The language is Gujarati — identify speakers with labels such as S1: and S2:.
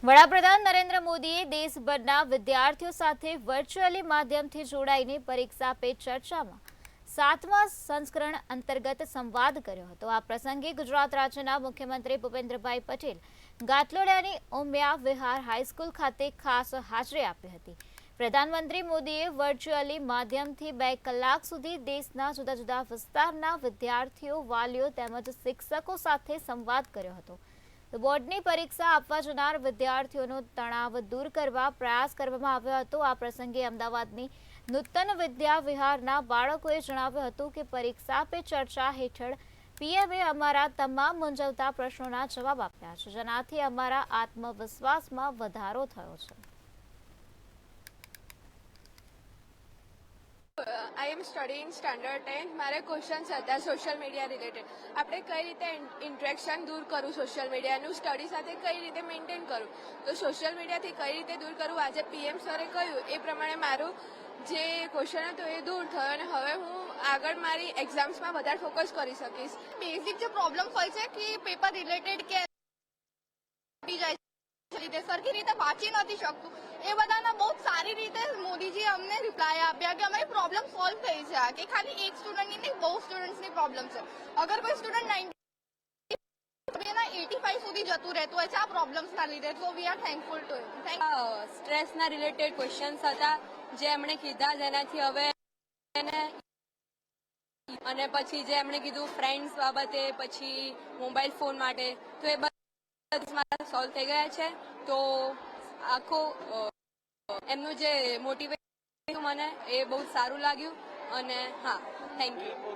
S1: વડાપ્રધાન નરેન્દ્ર મોદીએ દેશભરના વિદ્યાર્થીઓ સાથે વર્ચ્યુઅલી માધ્યમથી જોડાઈને પરીક્ષા પે ચર્ચામાં 7મા સંસ્કરણ અંતર્ગત સંવાદ કર્યો હતો। આ પ્રસંગે ગુજરાત રાજ્યના મુખ્યમંત્રી ભૂપેન્દ્રભાઈ પટેલ ગાટલોડિયાની ઉમિયા વિહાર હાઈસ્કૂલ ખાતે ખાસ હાજરી આપી હતી। પ્રધાનમંત્રી મોદીએ વર્ચ્યુઅલી માધ્યમથી 2 કલાક સુધી દેશના જુદા જુદા વિસ્તારના વિદ્યાર્થીઓ, વાલીઓ તેમજ શિક્ષકો સાથે સંવાદ કર્યો હતો। બોર્ડની પરીક્ષા આપવા જનાર વિદ્યાર્થીઓનો તણાવ દૂર કરવા પ્રયાસ કરવામાં આવ્યો હતો। આ પ્રસંગે અમદાવાદની નૂતન વિદ્યા વિહારના બાળકોએ જણાવ્યું હતું કે પરીક્ષા પે ચર્ચા હેઠળ પીએમએ અમારા તમામ મૂંઝવતા પ્રશ્નોના જવાબ આપ્યા છે, જેનાથી અમારા આત્મવિશ્વાસમાં વધારો થયો છે।
S2: I am studying standard 10. મારે ક્વેશ્ચન્સ હતા સોશિયલ મીડિયા રિલેટેડ। આપણે કઈ રીતે ઇન્ટરેક્શન દૂર કરવું, સોશિયલ મીડિયાનું સ્ટડી સાથે કઈ રીતે મેન્ટેન કરવું, તો સોશિયલ મીડિયાથી કઈ રીતે દૂર કરવું, આજે પીએમ સરે કહ્યું એ પ્રમાણે મારું જે ક્વેશ્ચન હતો એ દૂર થયો અને હવે હું આગળ મારી એક્ઝામ્સમાં વધારે ફોકસ કરી શકીશ।
S3: બેઝિક જે પ્રોબ્લેમ હોય છે કે પેપર રિલેટેડ કે સરખી રીતે વાંચી નથી શકતું, એ બધાના બહુ સારી રીતે મોદીજી અમને રિપ્લાય આપ્યા કે અમારી પ્રોબ્લેમ સોલ્વ થઈ છે, કે ખાલી એક સ્ટુડન્ટની નહીં બહુ સ્ટુડન્ટ્સની પ્રોબ્લેમ છે। અગર કોઈ સ્ટુડન્ટ 85 સુધી જતું રહેતું હોય છે આ પ્રોબ્લેમ્સના લીધે, તો we are thankful to you.
S2: સ્ટ્રેસના રિલેટેડ ક્વેશ્ચન્સ હતા જે એમણે કીધા, જેનાથી હવે અને પછી જે એમણે કીધું ફ્રેન્ડ્સ બાબતે, પછી મોબાઈલ ફોન માટે, તો એ બધા સોલ્વ થઈ ગયા છે। તો આખો એમનું જે મોટિવેશન મને એ બહુ સારું લાગ્યું અને હા, થેન્ક યુ।